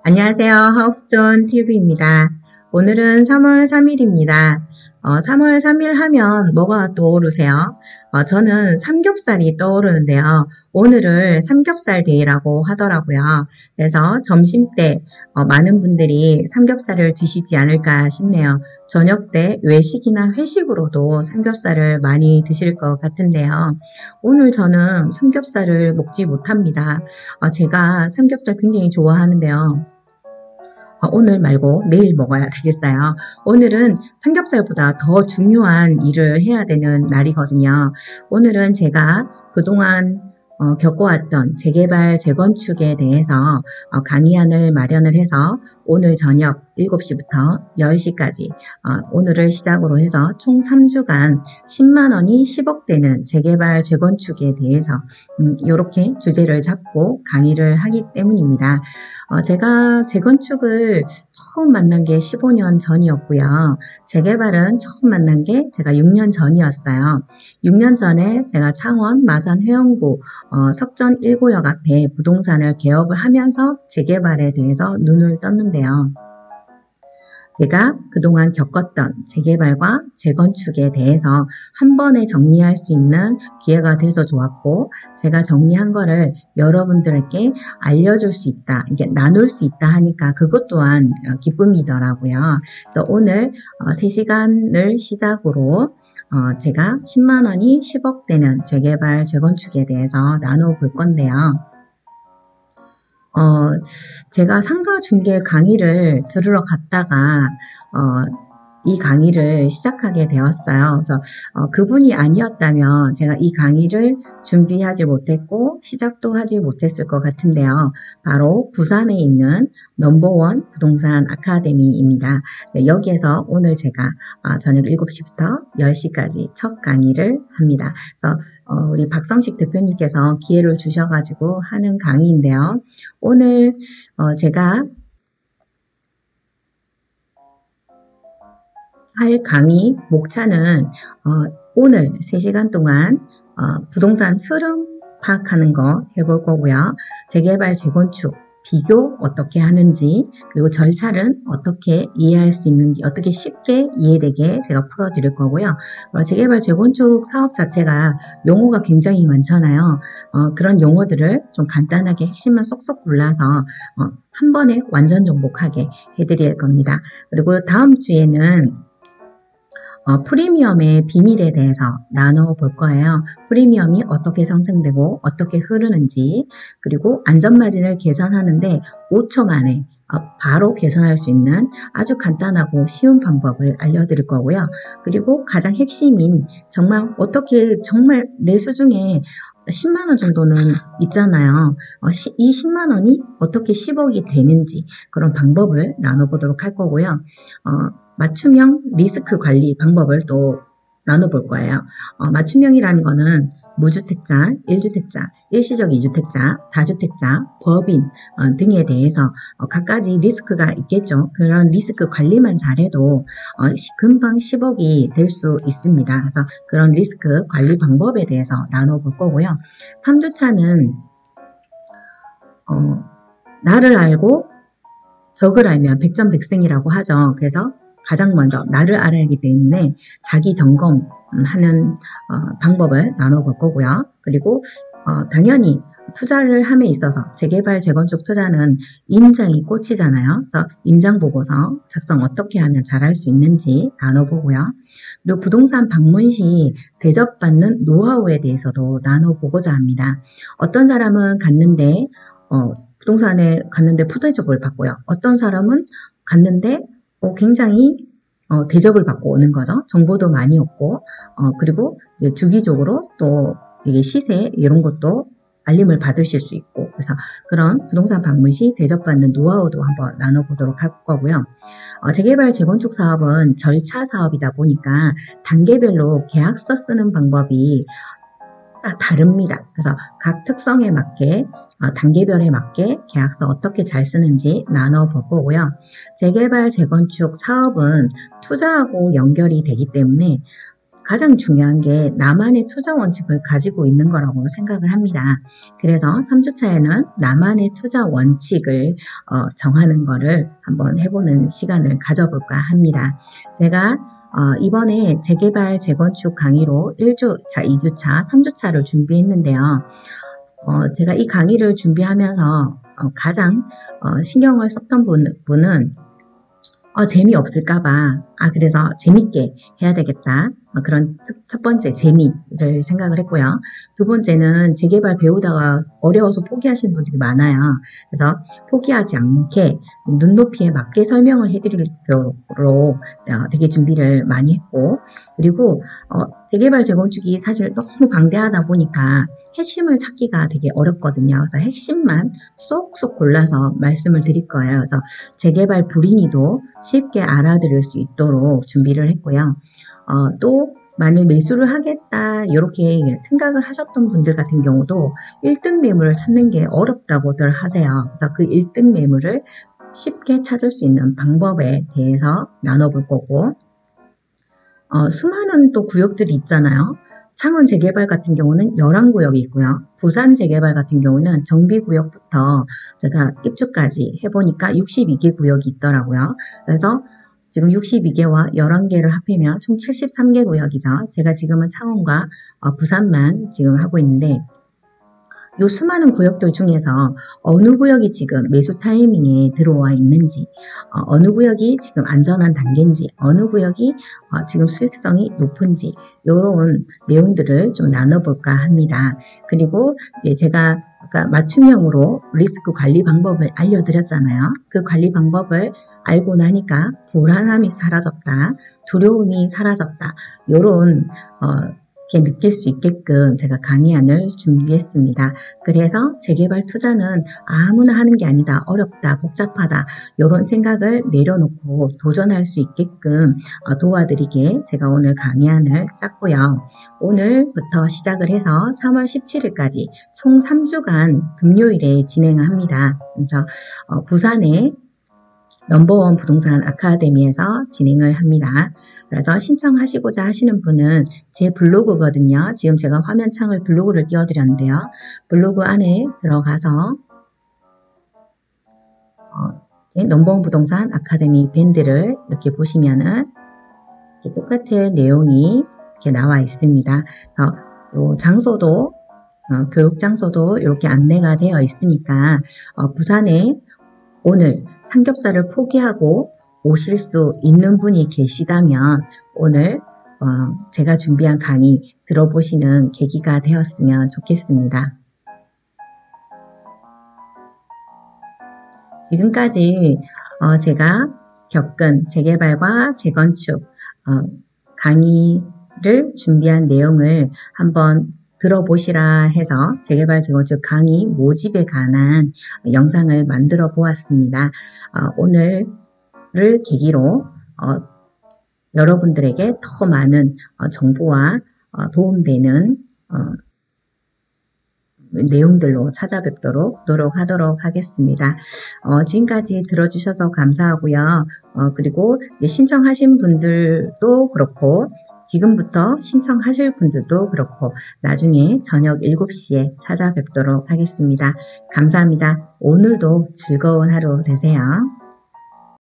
안녕하세요. 하우스존 TV입니다. 오늘은 3월 3일입니다. 3월 3일 하면 뭐가 떠오르세요? 저는 삼겹살이 떠오르는데요. 오늘을 삼겹살 데이라고 하더라고요. 그래서 점심때 많은 분들이 삼겹살을 드시지 않을까 싶네요. 저녁 때 외식이나 회식으로도 삼겹살을 많이 드실 것 같은데요. 오늘 저는 삼겹살을 먹지 못합니다. 제가 삼겹살 굉장히 좋아하는데요. 오늘 말고 내일 먹어야 되겠어요. 오늘은 삼겹살보다 더 중요한 일을 해야 되는 날이거든요. 오늘은 제가 그동안 겪어왔던 재개발, 재건축에 대해서 강의안을 마련을 해서 오늘 저녁 7시부터 10시까지 오늘을 시작으로 해서 총 3주간 10만원이 10억 되는 재개발, 재건축에 대해서 이렇게 주제를 잡고 강의를 하기 때문입니다. 제가 재건축을 처음 만난 게 15년 전이었고요. 재개발은 처음 만난 게 제가 6년 전이었어요. 6년 전에 제가 창원 마산 회원구 석전 1구역 앞에 부동산을 개업을 하면서 재개발에 대해서 눈을 떴는데요. 제가 그동안 겪었던 재개발과 재건축에 대해서 한 번에 정리할 수 있는 기회가 돼서 좋았고, 제가 정리한 거를 여러분들에게 알려줄 수 있다, 이게 나눌 수 있다 하니까 그것 또한 기쁨이더라고요. 그래서 오늘 3시간을 시작으로 제가 10만원이 10억 되는 재개발, 재건축에 대해서 나눠볼 건데요. 제가 상가 중개 강의를 들으러 갔다가, 이 강의를 시작하게 되었어요. 그래서, 그분이 아니었다면 제가 이 강의를 준비하지 못했고, 시작도 하지 못했을 것 같은데요. 바로 부산에 있는 넘버원 부동산 아카데미입니다. 네, 여기에서 오늘 제가 저녁 7시부터 10시까지 첫 강의를 합니다. 그래서, 우리 박성식 대표님께서 기회를 주셔가지고 하는 강의인데요. 오늘, 제가 할 강의 목차는 오늘 3시간 동안 부동산 흐름 파악하는 거 해볼 거고요. 재개발, 재건축 비교 어떻게 하는지, 그리고 절차를 어떻게 이해할 수 있는지, 어떻게 쉽게 이해되게 제가 풀어드릴 거고요. 재개발, 재건축 사업 자체가 용어가 굉장히 많잖아요. 그런 용어들을 좀 간단하게 핵심만 쏙쏙 골라서 한 번에 완전 정복하게 해드릴 겁니다. 그리고 다음 주에는 프리미엄의 비밀에 대해서 나눠볼 거예요. 프리미엄이 어떻게 상승되고 어떻게 흐르는지, 그리고 안전마진을 계산하는데 5초 만에 바로 계산할 수 있는 아주 간단하고 쉬운 방법을 알려드릴 거고요. 그리고 가장 핵심인 정말 어떻게 정말 내수 중에 10만원 정도는 있잖아요. 이 10만원이 어떻게 10억이 되는지 그런 방법을 나눠보도록 할 거고요. 맞춤형 리스크 관리 방법을 또 나눠볼 거예요. 맞춤형이라는 거는 무주택자, 1주택자, 일시적 2주택자, 다주택자, 법인 등에 대해서 각가지 리스크가 있겠죠. 그런 리스크 관리만 잘해도 금방 10억이 될 수 있습니다. 그래서 그런 리스크 관리 방법에 대해서 나눠볼 거고요. 3주차는 나를 알고 적을 알면 백전백승이라고 하죠. 그래서 가장 먼저 나를 알아야 하기 때문에 자기 점검하는 방법을 나눠볼 거고요. 그리고 당연히 투자를 함에 있어서 재개발, 재건축 투자는 임장이 꽃이잖아요. 그래서 임장 보고서 작성 어떻게 하면 잘할 수 있는지 나눠보고요. 그리고 부동산 방문 시 대접받는 노하우에 대해서도 나눠보고자 합니다. 어떤 사람은 갔는데 부동산에 갔는데 푸대접을 받고요. 어떤 사람은 갔는데 굉장히 대접을 받고 오는 거죠. 정보도 많이 얻고 그리고 이제 주기적으로 또 이게 시세 이런 것도 알림을 받으실 수 있고, 그래서 그런 부동산 방문 시 대접받는 노하우도 한번 나눠보도록 할 거고요. 재개발, 재건축 사업은 절차 사업이다 보니까 단계별로 계약서 쓰는 방법이 다릅니다. 그래서 각 특성에 맞게 단계별에 맞게 계약서 어떻게 잘 쓰는지 나눠볼 거고요. 재개발, 재건축 사업은 투자하고 연결이 되기 때문에 가장 중요한 게 나만의 투자 원칙을 가지고 있는 거라고 생각을 합니다. 그래서 3주차에는 나만의 투자 원칙을 정하는 거를 한번 해보는 시간을 가져볼까 합니다. 제가 이번에 재개발, 재건축 강의로 1주차, 2주차, 3주차를 준비했는데요. 제가 이 강의를 준비하면서 가장 신경을 썼던 분은 재미없을까봐, 그래서 재밌게 해야 되겠다. 그런 첫 번째 재미를 생각을 했고요. 두 번째는 재개발 배우다가 어려워서 포기하시는 분들이 많아요. 그래서 포기하지 않게 눈높이에 맞게 설명을 해드리도록 되게 준비를 많이 했고, 그리고 재개발 재건축이 사실 너무 방대하다 보니까 핵심을 찾기가 되게 어렵거든요. 그래서 핵심만 쏙쏙 골라서 말씀을 드릴 거예요. 그래서 재개발 불인이도 쉽게 알아들을 수 있도록 준비를 했고요. 또 만일 매수를 하겠다 이렇게 생각을 하셨던 분들 같은 경우도 1등 매물을 찾는 게 어렵다고들 하세요. 그래서 그 1등 매물을 쉽게 찾을 수 있는 방법에 대해서 나눠볼 거고, 수많은 또 구역들이 있잖아요. 창원 재개발 같은 경우는 11구역이 있고요. 부산 재개발 같은 경우는 정비구역부터 제가 입주까지 해보니까 62개 구역이 있더라고요. 그래서 지금 62개와 11개를 합하면 총 73개 구역이죠. 제가 지금은 창원과 부산만 지금 하고 있는데, 요 수많은 구역들 중에서 어느 구역이 지금 매수 타이밍에 들어와 있는지, 어느 구역이 지금 안전한 단계인지, 어느 구역이 지금 수익성이 높은지, 이런 내용들을 좀 나눠볼까 합니다. 그리고 이제 제가 아까 맞춤형으로 리스크 관리 방법을 알려드렸잖아요. 그 관리 방법을 알고 나니까 불안함이 사라졌다, 두려움이 사라졌다, 요런 이렇게 느낄 수 있게끔 제가 강의안을 준비했습니다. 그래서 재개발 투자는 아무나 하는 게 아니다, 어렵다, 복잡하다, 이런 생각을 내려놓고 도전할 수 있게끔 도와드리게 제가 오늘 강의안을 짰고요. 오늘부터 시작을 해서 3월 17일까지 총 3주간 금요일에 진행합니다. 그래서 부산에 넘버원 부동산 아카데미에서 진행을 합니다. 그래서 신청하시고자 하시는 분은 제 블로그거든요. 지금 제가 화면창을 블로그를 띄워드렸는데요. 블로그 안에 들어가서 넘버원 부동산 아카데미 밴드를 이렇게 보시면은 이렇게 똑같은 내용이 이렇게 나와 있습니다. 그래서 요 장소도 교육 장소도 이렇게 안내가 되어 있으니까 부산에 오늘 삼겹살을 포기하고 오실 수 있는 분이 계시다면 오늘 제가 준비한 강의 들어보시는 계기가 되었으면 좋겠습니다. 지금까지 제가 겪은 재개발과 재건축 강의를 준비한 내용을 한번 들어보시라 해서 재개발 재건축 강의 모집에 관한 영상을 만들어 보았습니다. 오늘을 계기로 여러분들에게 더 많은 정보와 도움되는 내용들로 찾아뵙도록 노력하도록 하겠습니다. 지금까지 들어주셔서 감사하고요. 그리고 이제 신청하신 분들도 그렇고 지금부터 신청하실 분들도 그렇고 나중에 저녁 7시에 찾아뵙도록 하겠습니다. 감사합니다. 오늘도 즐거운 하루 되세요.